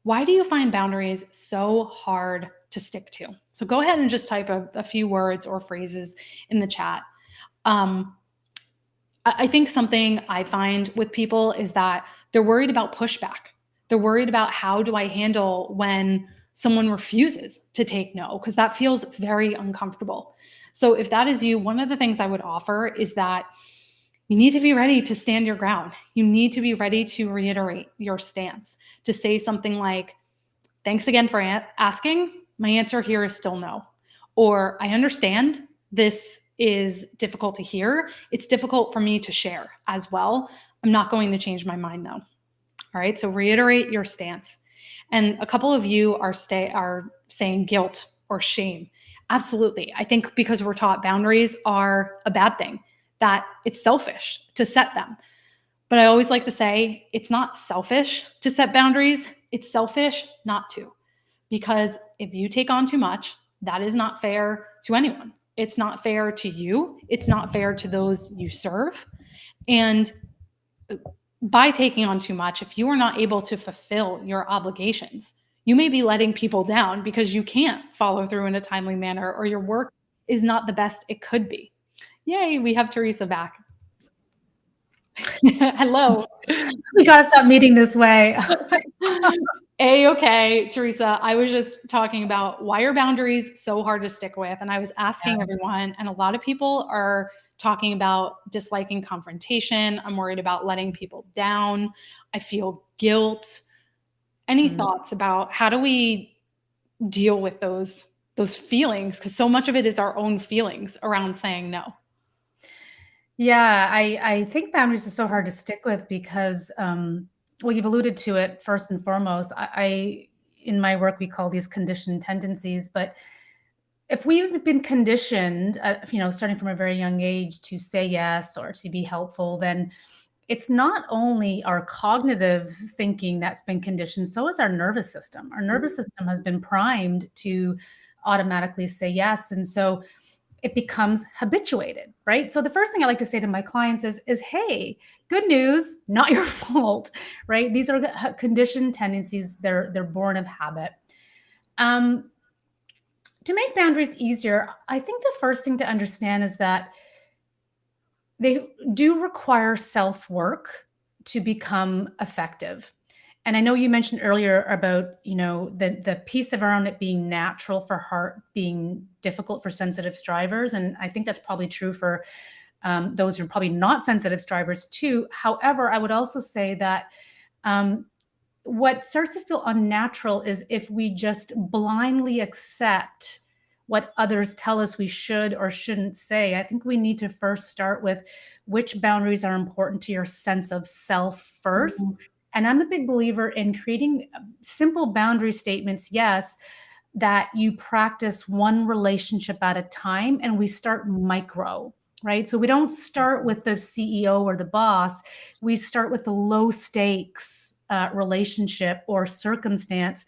Why do you find boundaries so hard to stick to? So go ahead and just type a few words or phrases in the chat. I think something I find with people is that they're worried about pushback. They're worried about, how do I handle when someone refuses to take no? Because that feels very uncomfortable. So if that is you, one of the things I would offer is that you need to be ready to stand your ground. You need to be ready to reiterate your stance, to say something like, thanks again for asking. My answer here is still no. Or, I understand this is difficult to hear. It's difficult for me to share as well. I'm not going to change my mind though. All right, so reiterate your stance. And a couple of you are saying guilt or shame. Absolutely. I think because we're taught boundaries are a bad thing, that it's selfish to set them. But I always like to say, it's not selfish to set boundaries. It's selfish not to. Because if you take on too much, that is not fair to anyone. It's not fair to you. It's not fair to those you serve. And by taking on too much, if you are not able to fulfill your obligations, you may be letting people down because you can't follow through in a timely manner, or your work is not the best it could be. Yay, we have Teresa back. Hello. We got to stop meeting this way. Okay, Teresa, I was just talking about, why are boundaries so hard to stick with? And I was asking everyone, and a lot of people are talking about disliking confrontation. I'm worried about letting people down. I feel guilt. Any thoughts about, how do we deal with those feelings? Because so much of it is our own feelings around saying no. Yeah, I think boundaries are so hard to stick with because Well, you've alluded to it first and foremost. In my work, we call these conditioned tendencies, but if we've been conditioned, starting from a very young age to say yes or to be helpful, then it's not only our cognitive thinking that's been conditioned, so is our nervous system. Our nervous system has been primed to automatically say yes. And so it becomes habituated, right? So the first thing I like to say to my clients is hey, good news, not your fault, right? These are conditioned tendencies. They're born of habit. Um, to make boundaries easier, I think the first thing to understand is that they do require self-work to become effective. And I know you mentioned earlier about, the piece around it being natural for heart, being difficult for sensitive strivers. And I think that's probably true for those who are probably not sensitive strivers too. However, I would also say that um, what starts to feel unnatural is if we just blindly accept what others tell us we should or shouldn't say. I think we need to first start with which boundaries are important to your sense of self first. Mhm. And I'm a big believer in creating simple boundary statements, yes, that you practice one relationship at a time and we start micro, right? So we don't start with the CEO or the boss, we start with the low stakes relationship or circumstance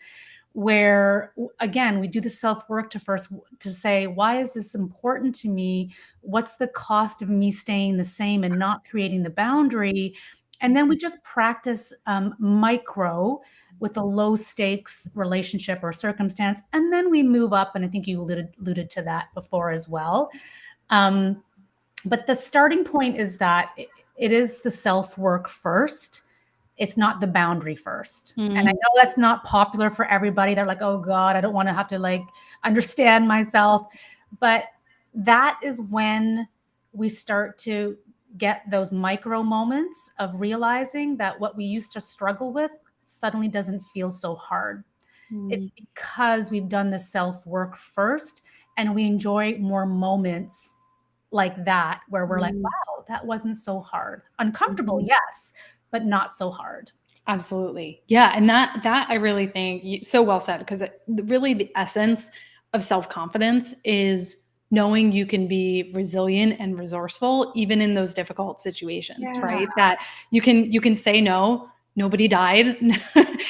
where again we do the self work to first to say why is this important to me, what's the cost of me staying the same and not creating the boundary, and then we just practice micro with a low stakes relationship or circumstance, and then we move up, and I think you alluded to that before as well. um, but the starting point is that it is the self work first, it's not the boundary first. And I Mm. know that's not popular for everybody. They're like, "Oh god, I don't want to have to like understand myself." But that is when we start to get those micro moments of realizing that what we used to struggle with suddenly doesn't feel so hard. It's Mm. because we've done the self work first and we enjoy more moments like that where we're like, Mm. wow, that wasn't so hard. Uncomfortable, Mhm. yes, but not so hard. Absolutely. Yeah, and that I really think so well said, because really the essence of self-confidence is knowing you can be resilient and resourceful even in those difficult situations, Yeah, right? That you can say no, nobody died.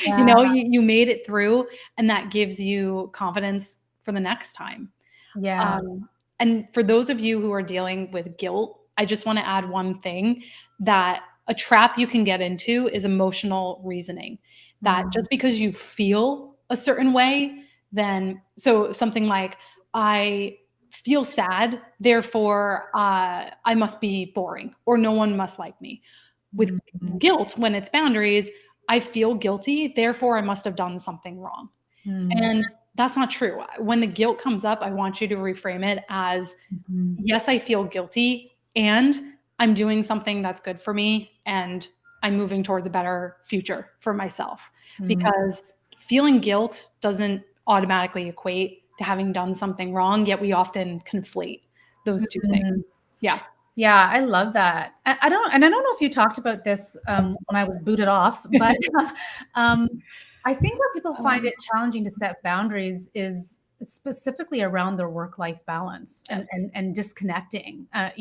yeah, You made it through, and that gives you confidence for the next time. yeah. Um, and for those of you who are dealing with guilt, I just want to add one thing, that a trap you can get into is emotional reasoning. That Mm, just because you feel a certain way, then so something like, I feel sad, therefore I must be boring or no one must like me. With mm, mm, guilt, when it's boundaries, I feel guilty, therefore I must have done something wrong. mm, And that's not true. When the guilt comes up, I want you to reframe it as, mhm, yes, I feel guilty, and I'm doing something that's good for me, and I'm moving towards a better future for myself. mm, Because feeling guilt doesn't automatically equate to having done something wrong, yet we often conflate those two things. mm. Yeah. Yeah, I love that. I don't know if you talked about this when I was booted off, but um, I think where people find Um, it challenging to set boundaries is specifically around their work-life balance yes. and disconnecting, at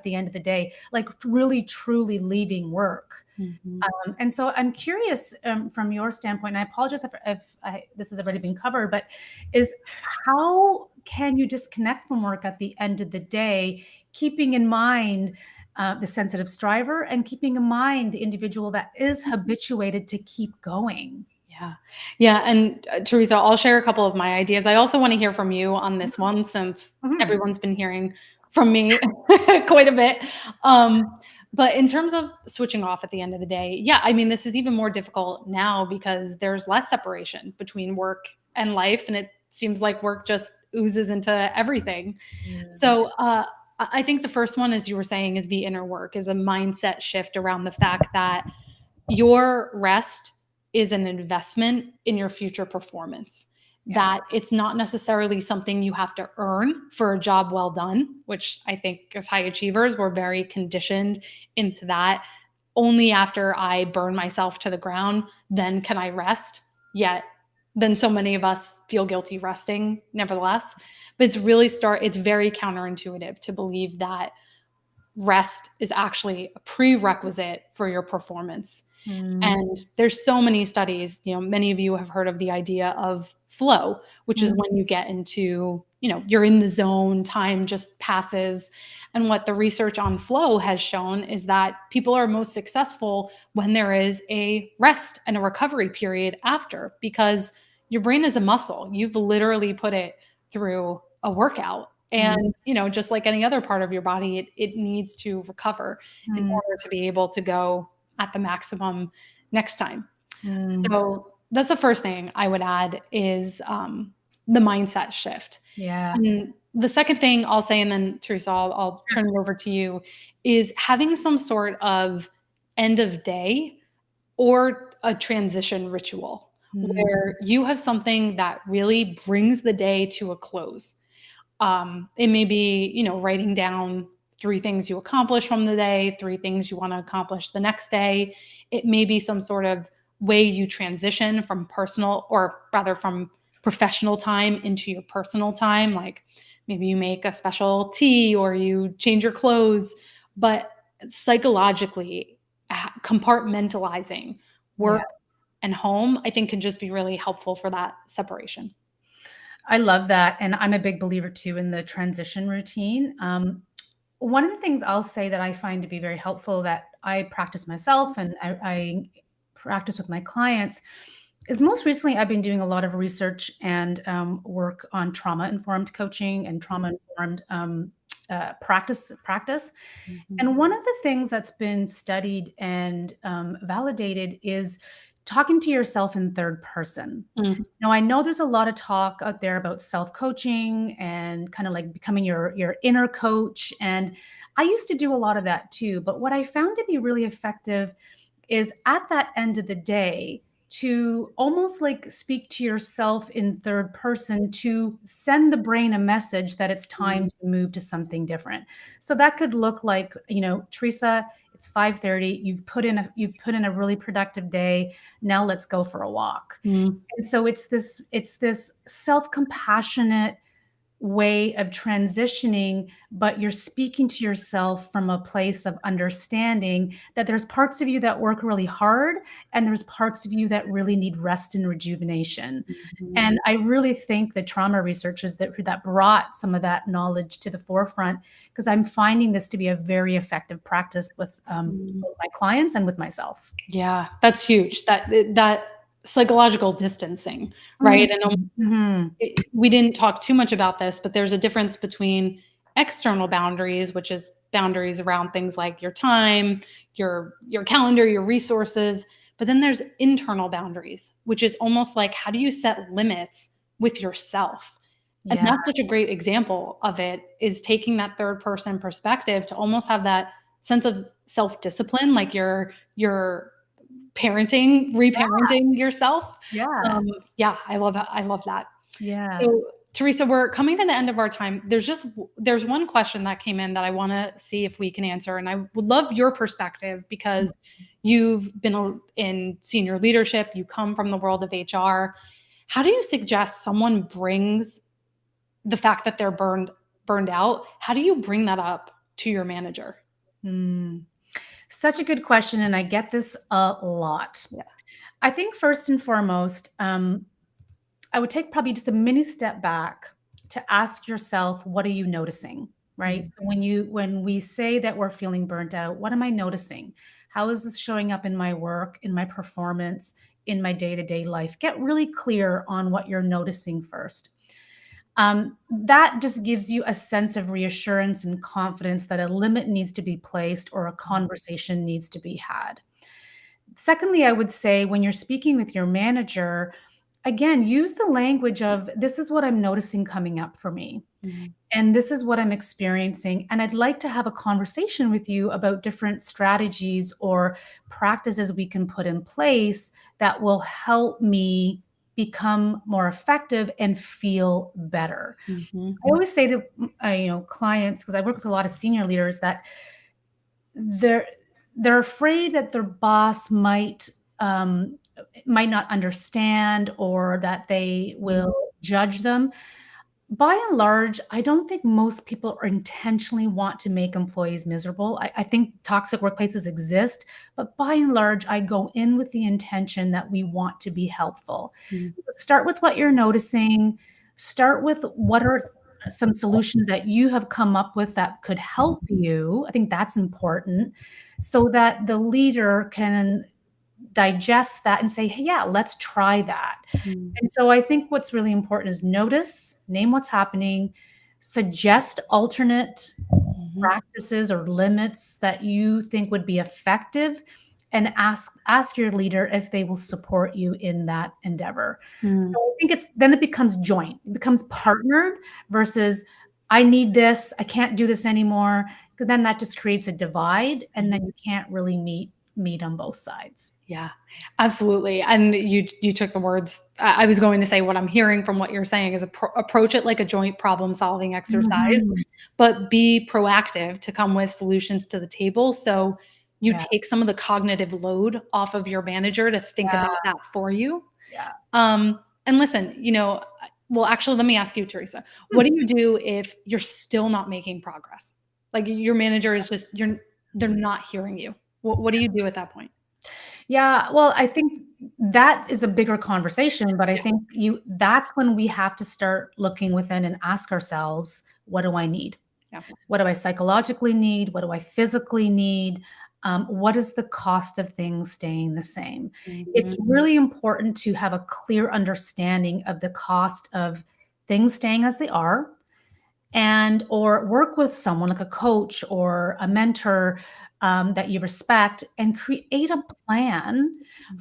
the end of the day, like really truly leaving work. Mhm. And so I'm curious from your standpoint, and I apologize if this has already been covered, but is how can you disconnect from work at the end of the day, keeping in mind the sensitive striver and keeping in mind the individual that is habituated to keep going? Yeah. Yeah, and, Teresa, I'll share a couple of my ideas. I also wanna hear from you on this one, since Mhm. everyone's been hearing from me quite a bit. But in terms of switching off at the end of the day, yeah, I mean, this is even more difficult now because there's less separation between work and life, and it seems like work just oozes into everything. Mm, So, I think the first one, as you were saying, is the inner work, is a mindset shift around the fact that your rest is an investment in your future performance. yeah. That it's not necessarily something you have to earn for a job well done, which I think as high achievers, we're very conditioned into that. only after I burn myself to the ground, then can I rest. Yet, then so many of us feel guilty resting, nevertheless. But it's very counterintuitive to believe that rest is actually a prerequisite for your performance. Mm, And there's so many studies, many of you have heard of the idea of flow, which is mm, when you get into, you're in the zone, time just passes. And what the research on flow has shown is that people are most successful when there is a rest and a recovery period after, because your brain is a muscle. You've literally put it through a workout. mm, And, just like any other part of your body, it needs to recover in mm, order to be able to go at the maximum next time. mm. So that's the first thing I would add is the mindset shift. Yeah. And the second thing I'll say, and then Teresa, I'll Sure. turn it over to you, is having some sort of end of day or a transition ritual Mm, where you have something that really brings the day to a close. It may be, writing down 3 things you accomplish from the day, 3 things you want to accomplish the next day. It may be some sort of way you transition from personal, or rather from professional time into your personal time. Like maybe you make a special tea or you change your clothes, but psychologically, compartmentalizing yeah. work and home, I think can just be really helpful for that separation. I love that, and I'm a big believer too in the transition routine. One of the things I'll say that I find to be very helpful that I practice myself and I practice with my clients is most recently I've been doing a lot of research and work on trauma-informed coaching and trauma-informed practice. Mhm. And one of the things that's been studied and validated is talking to yourself in third person. Mhm. Now, I know there's a lot of talk out there about self-coaching and kind of like becoming your inner coach, and I used to do a lot of that too, but what I found to be really effective is at that end of the day to almost like speak to yourself in third person to send the brain a message that it's time Mhm. to move to something different. So that could look like, Teresa, it's 5:30, you've put in a really productive day. Now let's go for a walk. Mhm. And so it's this self-compassionate way of transitioning, but you're speaking to yourself from a place of understanding that there's parts of you that work really hard and there's parts of you that really need rest and rejuvenation. Mhm. And I really think the trauma researchers that brought some of that knowledge to the forefront, because I'm finding this to be a very effective practice with Mhm. both my clients and with myself. Yeah, that's huge. That psychological distancing, Mhm, right? And mhm. we didn't talk too much about this, but there's a difference between external boundaries, which is boundaries around things like your time, your calendar, your resources, but then there's internal boundaries, which is almost like how do you set limits with yourself? And Yeah, that's such a great example of it is taking that third person perspective to almost have that sense of self-discipline, like you're parenting, reparenting yourself. yeah, Um, yeah, I love that. yeah. So, Teresa, we're coming to the end of our time. There's one question that came in that I want to see if we can answer, and I would love your perspective because you've been in senior leadership. You come from the world of HR. How do you suggest someone brings the fact that they're burned out? How do you bring that up to your manager? Mm. Such a good question, and I get this a lot. Yeah. I think first and foremost, I would take probably just a mini step back to ask yourself, what are you noticing? Right. Mhm. So when we say that we're feeling burnt out, what am I noticing? How is this showing up in my work, in my performance, in my day-to-day life? Get really clear on what you're noticing first. That just gives you a sense of reassurance and confidence that a limit needs to be placed or a conversation needs to be had. Secondly, I would say when you're speaking with your manager, again, use the language of this is what I'm noticing coming up for me. Mhm. And this is what I'm experiencing. And I'd like to have a conversation with you about different strategies or practices we can put in place that will help me become more effective and feel better. Mhm. I always say to clients, because I work with a lot of senior leaders, that there. they're afraid that their boss might not understand or that they Mm, will judge them. By and large, I don't think most people are intentionally want to make employees miserable. I think toxic workplaces exist, but by and large, I go in with the intention that we want to be helpful. mm, So start with what you're noticing. Start with what are some solutions that you have come up with that could help you. I think that's important so that the leader can digest that and say, hey, yeah, let's try that. mm, And so I think what's really important is notice, name what's happening, suggest alternate mhm, practices or limits that you think would be effective, and ask your leader if they will support you in that endeavor. mm, So I think it becomes joint. It becomes partnered versus I need this, I can't do this anymore. 'Cause then that just creates a divide and then mhm. you can't really meet on both sides. Yeah, absolutely. And you took the words. I was going to say what I'm hearing from what you're saying is approach it like a joint problem solving exercise, Mhm. but be proactive to come with solutions to the table. So you Yeah, take some of the cognitive load off of your manager to think yeah, about that for you. yeah. And listen, well, actually, let me ask you, Teresa, Hmm. what do you do if you're still not making progress? Like your manager is just they're not hearing you. What do you do at that point? Yeah, well, I think that is a bigger conversation, but I Yeah, think that's when we have to start looking within and ask ourselves, what do I need? yeah. What do I psychologically need? What do I physically need? What is the cost of things staying the same? It's Mhm. really important to have a clear understanding of the cost of things staying as they are, and or work with someone like a coach or a mentor that you respect and create a plan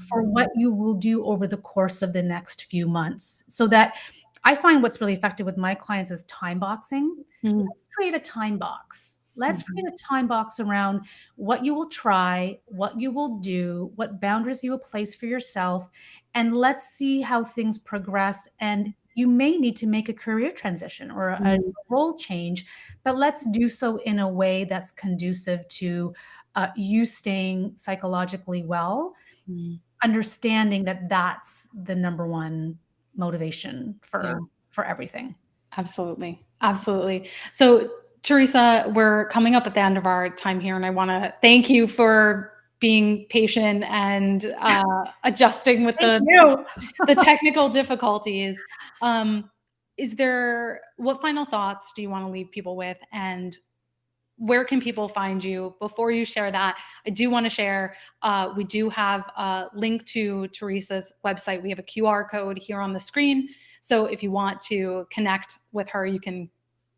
for Mhm. what you will do over the course of the next few months so that I find what's really effective with my clients is time boxing. Mhm. Let's create a time box. Let's create Mhm. a time box around what you will try, what you will do, what boundaries you will place for yourself, and let's see how things progress. And you may need to make a career transition or a Mhm. role change, but let's do so in a way that's conducive to you staying psychologically well, Mhm. understanding that that's the number one motivation Yeah, for everything. absolutely. Absolutely. So, Teresa, we're coming up at the end of our time here, and I want to thank you for being patient and adjusting with Thank you. the technical difficulties. Um, what final thoughts do you want to leave people with? And where can people find you? Before you share that, I do want to share, we do have a link to Teresa's website. We have a QR code here on the screen. So if you want to connect with her, you can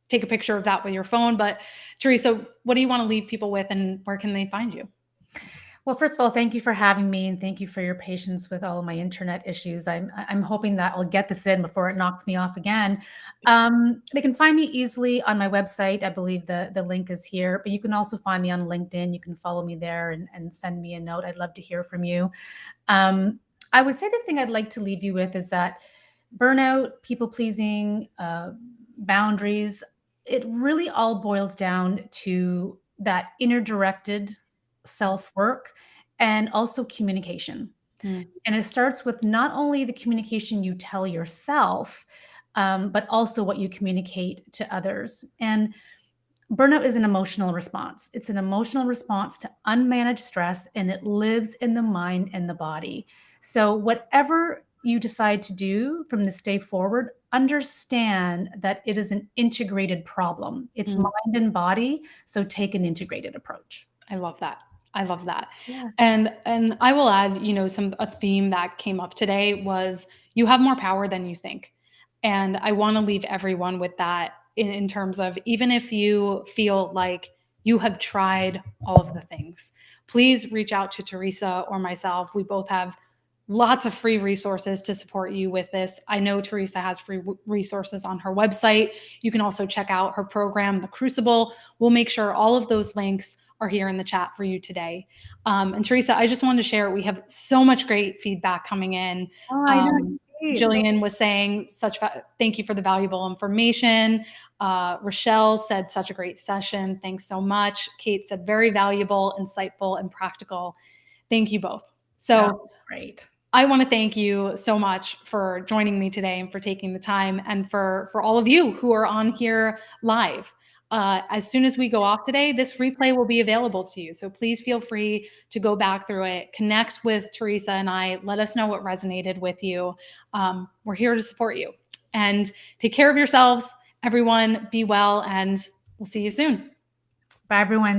take a picture of that with your phone. But Teresa, what do you want to leave people with and where can they find you? Well, first of all, thank you for having me, and thank you for your patience with all of my internet issues. I'm hoping that I'll get this in before it knocks me off again. They can find me easily on my website. I believe the link is here, but you can also find me on LinkedIn. You can follow me there and send me a note. I'd love to hear from you. Um, I would say the thing I'd like to leave you with is that burnout, people pleasing, boundaries, it really all boils down to that inner directed self work and also communication. Mm, And it starts with not only the communication you tell yourself, but also what you communicate to others. And burnout is an emotional response. It's an emotional response to unmanaged stress, and it lives in the mind and the body. So, whatever you decide to do from this day forward, understand that it is an integrated problem. It's mm. mind and body. So, take an integrated approach. I love that. I love that. Yeah. And I will add, a theme that came up today was you have more power than you think. And I want to leave everyone with that in terms of even if you feel like you have tried all of the things, please reach out to Teresa or myself. We both have lots of free resources to support you with this. I know Teresa has free resources on her website. You can also check out her program, The Crucible. We'll make sure all of those links are here in the chat for you today. And Teresa, I just wanted to share we have so much great feedback coming in. Oh, I know. I Um, can see Please. Jillian was saying thank you for the valuable information. Rochelle said such a great session. Thanks so much. Kate said very valuable, insightful, and practical. Thank you both. So Great. I want to thank you so much for joining me today and for taking the time, and for all of you who are on here live. As soon as we go off today, this replay will be available to you. So please feel free to go back through it, connect with Teresa and I, let us know what resonated with you. We're here to support you. And take care of yourselves, everyone. Be well, and we'll see you soon. Bye, everyone.